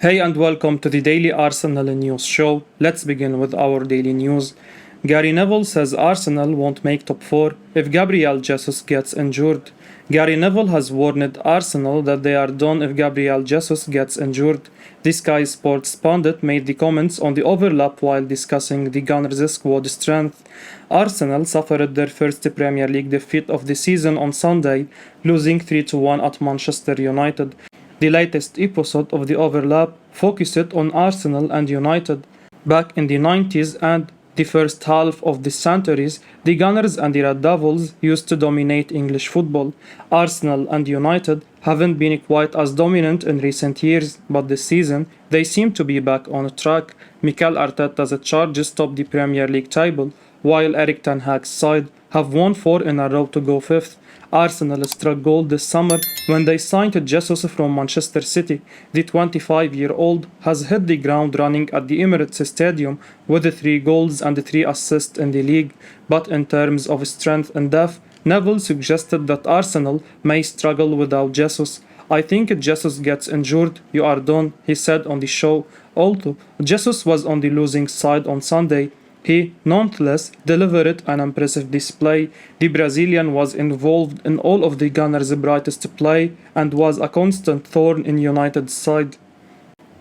Hey and welcome to the Daily Arsenal News Show. Let's begin with our daily news. Gary Neville says Arsenal won't make top 4 if Gabriel Jesus gets injured. Gary Neville has warned Arsenal that they are done if Gabriel Jesus gets injured. The Sky Sports pundit made the comments on the overlap while discussing the Gunners' squad strength. Arsenal suffered their first Premier League defeat of the season on Sunday, losing 3-1 at Manchester United. The latest episode of the overlap focused on Arsenal and United. Back in the 90s and the first half of the centuries, the Gunners and the Red Devils used to dominate English football. Arsenal and United haven't been quite as dominant in recent years, but this season they seem to be back on track. Mikel Arteta's charges top the Premier League table, while Erik ten Hag's side have won 4 in a row to go 5th. Arsenal struggled this summer when they signed Jesus from Manchester City. The 25-year-old has hit the ground running at the Emirates Stadium with 3 goals and 3 assists in the league. But in terms of strength and depth, Neville suggested that Arsenal may struggle without Jesus. I think if Jesus gets injured, you are done, he said on the show. Although Jesus was on the losing side on Sunday, he, nonetheless, delivered an impressive display. The Brazilian was involved in all of the Gunners' brightest play and was a constant thorn in United's side.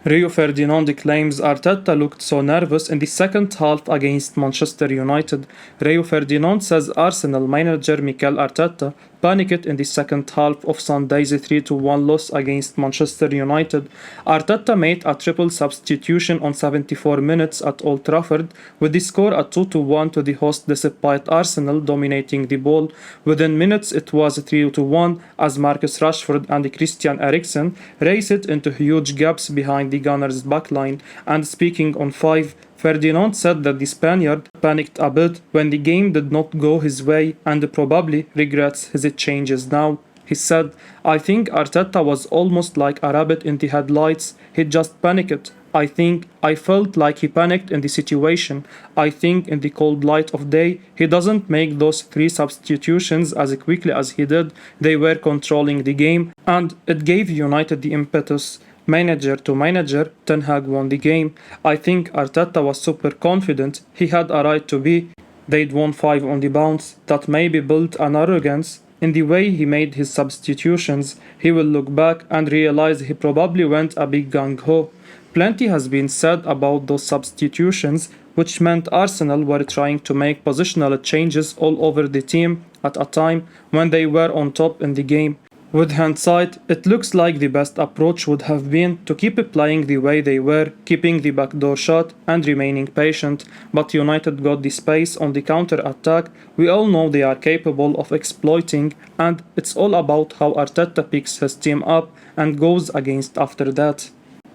Rio Ferdinand claims Arteta looked so nervous in the second half against Manchester United. Rio Ferdinand says Arsenal manager Mikel Arteta panicked in the second half of Sunday's 3-1 loss against Manchester United. Arteta made a triple substitution on 74 minutes at Old Trafford, with the score at 2-1 to the host despite Arsenal dominating the ball. Within minutes it was 3-1 as Marcus Rashford and Christian Eriksen raced into huge gaps behind the Gunners' backline. And speaking on 5, Ferdinand said that the Spaniard panicked a bit when the game did not go his way and probably regrets his changes now. He said, I think Arteta was almost like a rabbit in the headlights. He just panicked. I felt like he panicked in the situation. I think in the cold light of day, he doesn't make those 3 substitutions as quickly as he did. They were controlling the game and it gave United the impetus. Manager to manager, Ten Hag won the game. I think Arteta was super confident. He had a right to be. They'd won 5 on the bounce. That maybe built an arrogance in the way he made his substitutions. He will look back and realize he probably went a bit gung-ho. Plenty has been said about those substitutions, which meant Arsenal were trying to make positional changes all over the team at a time when they were on top in the game. With hindsight, it looks like the best approach would have been to keep playing the way they were, keeping the back door shut and remaining patient, but United got the space on the counter-attack we all know they are capable of exploiting, and it's all about how Arteta picks his team up and goes against after that.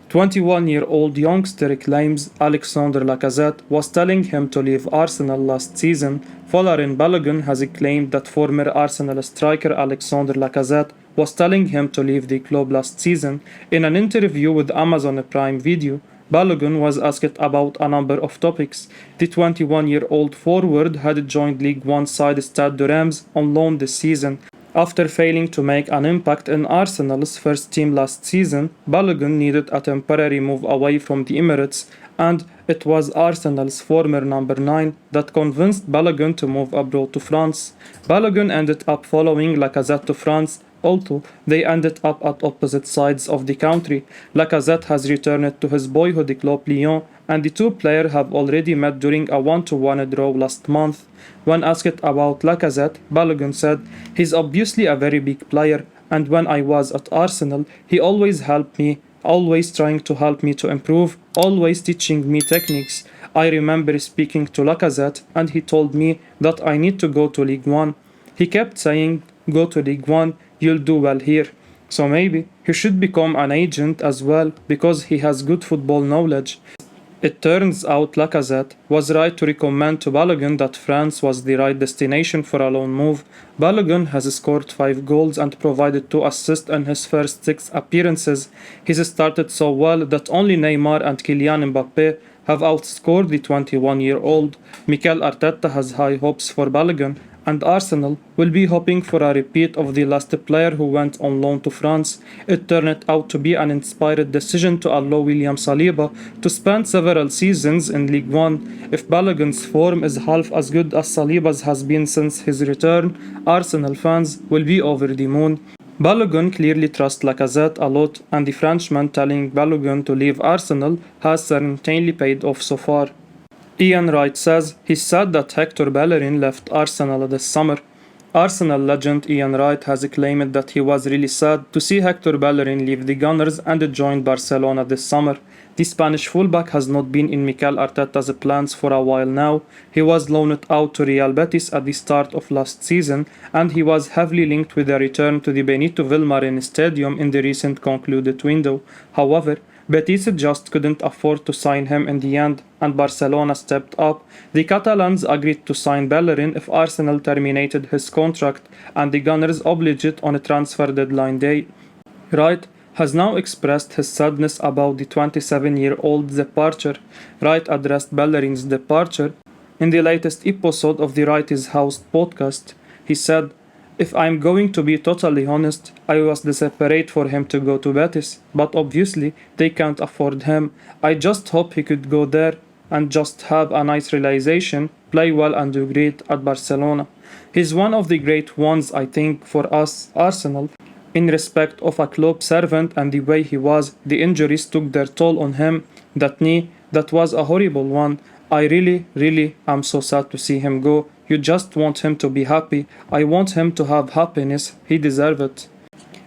21-year-old youngster claims Alexandre Lacazette was telling him to leave Arsenal last season. Bellerin has claimed that former Arsenal striker Alexandre Lacazette was telling him to leave the club last season. In an interview with Amazon Prime Video, Bellerin was asked about a number of topics. The 21-year-old forward had joined League One side Stade de Reims on loan this season. After failing to make an impact in Arsenal's first team last season, Bellerin needed a temporary move away from the Emirates, and it was Arsenal's former number 9 that convinced Bellerin to move abroad to France. Bellerin ended up following Lacazette to France, although they ended up at opposite sides of the country. Lacazette has returned to his boyhood club Lyon, and the two players have already met during a 1-1 draw last month. When asked about Lacazette, Bellerin said, he's obviously a very big player, and when I was at Arsenal, he always helped me, always trying to help me to improve, always teaching me techniques. I remember speaking to Lacazette, and he told me that I need to go to League One. He kept saying, go to League One, you'll do well here. So maybe he should become an agent as well, because he has good football knowledge. It turns out Lacazette was right to recommend to Bellerin that France was the right destination for a loan move. Bellerin has scored 5 goals and provided 2 assists in his first 6 appearances. He's started so well that only Neymar and Kylian Mbappe have outscored the 21-year-old. Mikel Arteta has high hopes for Bellerin, and Arsenal will be hoping for a repeat of the last player who went on loan to France. It turned out to be an inspired decision to allow William Saliba to spend several seasons in League One. If Balogun's form is half as good as Saliba's has been since his return, Arsenal fans will be over the moon. Balogun clearly trusts Lacazette a lot, and the Frenchman telling Balogun to leave Arsenal has certainly paid off so far. Ian Wright says he's sad that Hector Bellerin left Arsenal this summer. Arsenal legend Ian Wright has claimed that he was really sad to see Hector Bellerin leave the Gunners and join Barcelona this summer. The Spanish fullback has not been in Mikel Arteta's plans for a while now. He was loaned out to Real Betis at the start of last season, and he was heavily linked with a return to the Benito Villamarin Stadium in the recent concluded window. However, Betis just couldn't afford to sign him in the end, and Barcelona stepped up. The Catalans agreed to sign Bellerin if Arsenal terminated his contract, and the Gunners obliged on a transfer deadline day. Wright has now expressed his sadness about the 27-year-old's departure. Wright addressed Bellerin's departure in the latest episode of the Wright's House podcast. He said, "If I'm going to be totally honest, I was desperate for him to go to Betis, but obviously they can't afford him. I just hope he could go there and just have a nice realization, play well and do great at Barcelona. He's one of the great ones, I think, for us, Arsenal. In respect of a club servant and the way he was, the injuries took their toll on him. That knee, that was a horrible one. I really am so sad to see him go. You just want him to be happy. I want him to have happiness. He deserves it."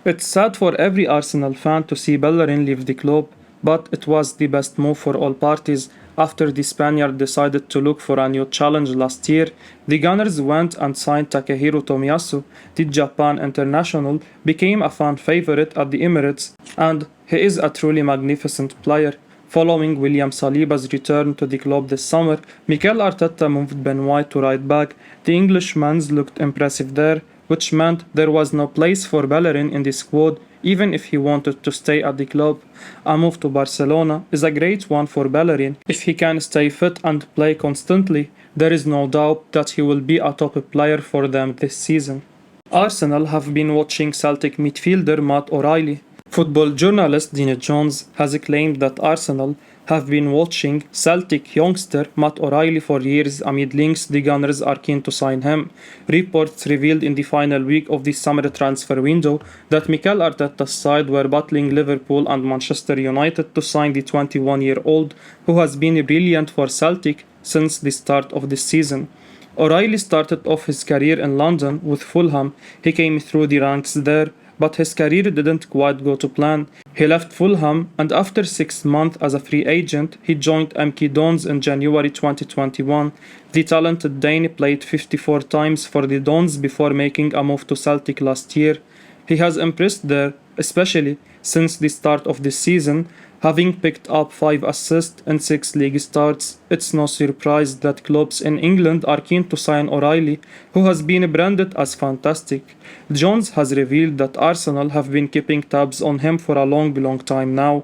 It's sad for every Arsenal fan to see Bellerin leave the club, but it was the best move for all parties. After the Spaniard decided to look for a new challenge last year, the Gunners went and signed Takehiro Tomiyasu. The Japan international became a fan favorite at the Emirates, and he is a truly magnificent player. Following William Saliba's return to the club this summer, Mikel Arteta moved Ben White to right back. The Englishman looked impressive there, which meant there was no place for Bellerin in the squad, even if he wanted to stay at the club. A move to Barcelona is a great one for Bellerin. If he can stay fit and play constantly, there is no doubt that he will be a top player for them this season. Arsenal have been watching Celtic midfielder Matt OReilly. Football journalist Dean Jones has claimed that Arsenal have been watching Celtic youngster Matt OReilly for years amid links the Gunners are keen to sign him. Reports revealed in the final week of the summer transfer window that Mikel Arteta's side were battling Liverpool and Manchester United to sign the 21-year-old who has been brilliant for Celtic since the start of the season. OReilly started off his career in London with Fulham. He came through the ranks there, but his career didn't quite go to plan. He left Fulham, and after 6 months as a free agent, he joined MK Dons in January 2021. The talented Dane played 54 times for the Dons before making a move to Celtic last year. He has impressed there, especially since the start of the season, having picked up 5 assists in 6 league starts. It's no surprise that clubs in England are keen to sign OReilly, who has been branded as fantastic. Jones has revealed that Arsenal have been keeping tabs on him for a long time now.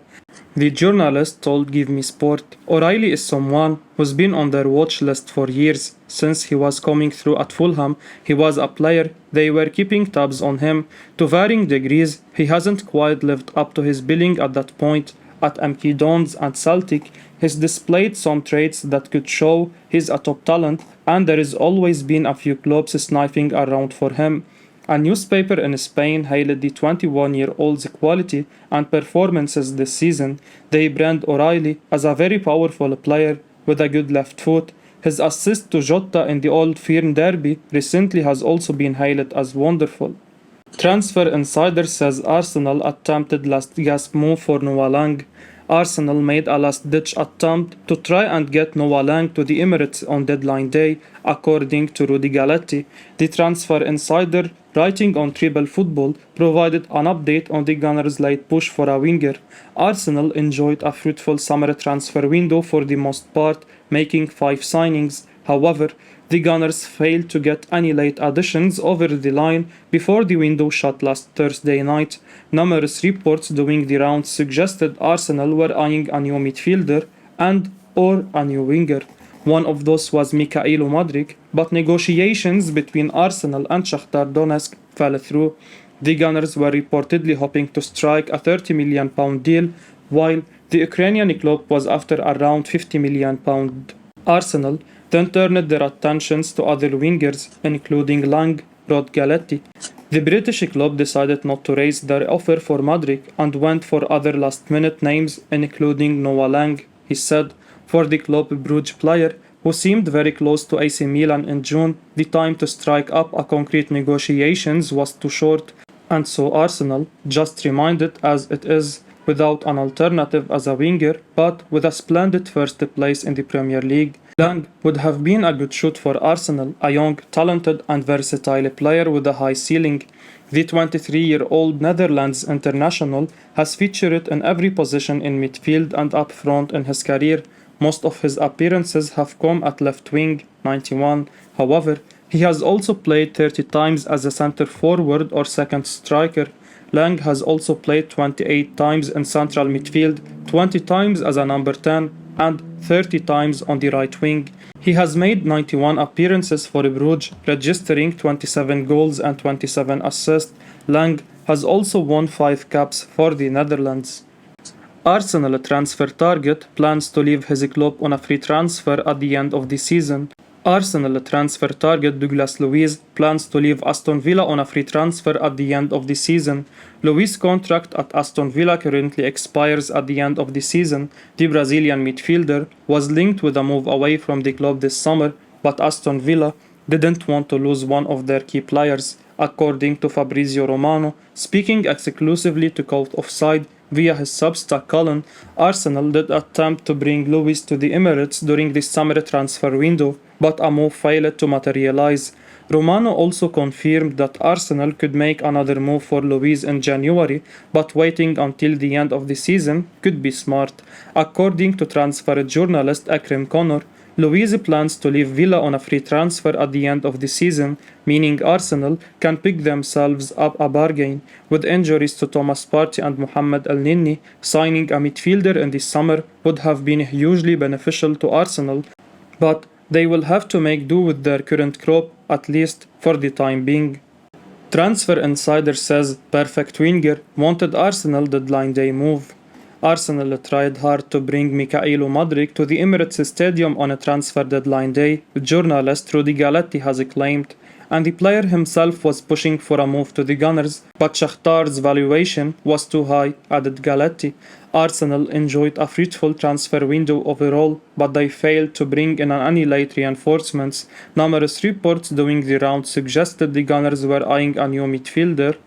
The journalist told Give Me Sport, "OReilly is someone who's been on their watch list for years. Since he was coming through at Fulham, he was a player. They were keeping tabs on him. To varying degrees, he hasn't quite lived up to his billing at that point. At MK Dons and Celtic, he's displayed some traits that could show he's a top talent, and there has always been a few clubs sniffing around for him." A newspaper in Spain hailed the 21-year-old's quality and performances this season. They brand OReilly as a very powerful player with a good left foot. His assist to Jota in the Old Firm derby recently has also been hailed as wonderful. Transfer Insider says Arsenal attempted last-gasp move for Noa Lang. Arsenal made a last-ditch attempt to try and get Noa Lang to the Emirates on deadline day, according to Rudy Galletti. The Transfer Insider, writing on Treble Football, provided an update on the Gunners' late push for a winger. Arsenal enjoyed a fruitful summer transfer window for the most part, making 5 signings. However, the Gunners failed to get any late additions over the line before the window shut last Thursday night. Numerous reports doing the rounds suggested Arsenal were eyeing a new midfielder and/or a new winger. One of those was Mikhailo Mudryk, but negotiations between Arsenal and Shakhtar Donetsk fell through. The Gunners were reportedly hoping to strike a £30 million deal, while the Ukrainian club was after around £50 million. Arsenal then turned their attentions to other wingers, including Lang, Galletti. The British club decided not to raise their offer for Mudryk and went for other last-minute names, including Noa Lang. He said, for the Club Brugge player, who seemed very close to AC Milan in June, the time to strike up a concrete negotiations was too short, and so Arsenal just remained it as it is, without an alternative as a winger, but with a splendid first place in the Premier League. Lang would have been a good shoot for Arsenal, a young, talented and versatile player with a high ceiling. The 23-year-old Netherlands international has featured in every position in midfield and up front in his career. Most of his appearances have come at left wing, 91. However, he has also played 30 times as a centre forward or second striker. Lang has also played 28 times in central midfield, 20 times as a number 10, and 30 times on the right wing. He has made 91 appearances for Brugge, registering 27 goals and 27 assists. Lang has also won 5 caps for the Netherlands. Arsenal transfer target plans to leave his club on a free transfer at the end of the season. Arsenal transfer target Douglas Luiz plans to leave Aston Villa on a free transfer at the end of the season. Luiz's contract at Aston Villa currently expires at the end of the season. The Brazilian midfielder was linked with a move away from the club this summer, but Aston Villa didn't want to lose one of their key players. According to Fabrizio Romano, speaking exclusively to Cult Offside via his Substack column, Arsenal did attempt to bring Luiz to the Emirates during the summer transfer window, but a move failed to materialize. Romano also confirmed that Arsenal could make another move for Luiz in January, but waiting until the end of the season could be smart. According to transfer journalist Akram Connor, Luiz plans to leave Villa on a free transfer at the end of the season, meaning Arsenal can pick themselves up a bargain. With injuries to Thomas Partey and Mohamed El-Nini, signing a midfielder in the summer would have been hugely beneficial to Arsenal, but they will have to make do with their current crop, at least for the time being. Transfer Insider says perfect winger wanted Arsenal deadline day move. Arsenal tried hard to bring Mikhailo Mudryk to the Emirates Stadium on a transfer deadline day, journalist Rudy Galletti has claimed, and the player himself was pushing for a move to the Gunners, but Shakhtar's valuation was too high, added Galletti. Arsenal enjoyed a fruitful transfer window overall, but they failed to bring in any late reinforcements. Numerous reports doing the round suggested the Gunners were eyeing a new midfielder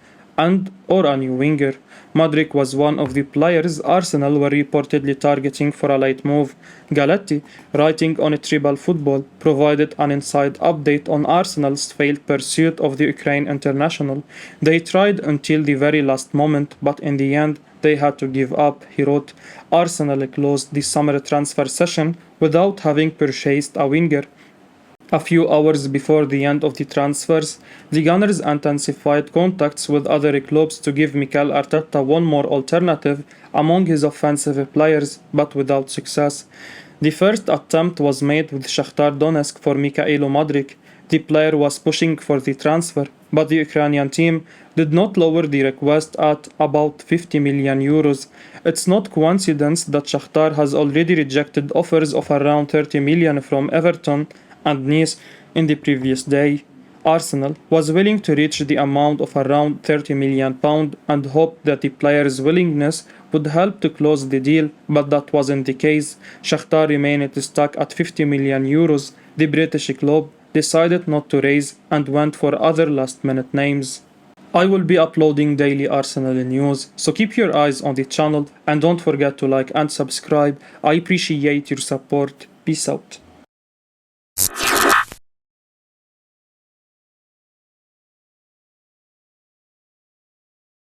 or a new winger. Mudryk was one of the players Arsenal were reportedly targeting for a late move. Galletti, writing on Tribal Football, provided an inside update on Arsenal's failed pursuit of the Ukraine international. They tried until the very last moment, but in the end, they had to give up, he wrote. Arsenal closed the summer transfer session without having purchased a winger. A few hours before the end of the transfers, the Gunners intensified contacts with other clubs to give Mikel Arteta one more alternative among his offensive players, but without success. The first attempt was made with Shakhtar Donetsk for Mikhailo Mudryk. The player was pushing for the transfer, but the Ukrainian team did not lower the request at about €50 million. It's not coincidence that Shakhtar has already rejected offers of around €30 million from Everton and Nice in the previous day. Arsenal was willing to reach the amount of around £30 million and hoped that the player's willingness would help to close the deal, but that wasn't the case. Shakhtar remained stuck at €50 million. The British club decided not to raise and went for other last-minute names. I will be uploading daily Arsenal news, so keep your eyes on the channel and don't forget to like and subscribe. I appreciate your support. Peace out.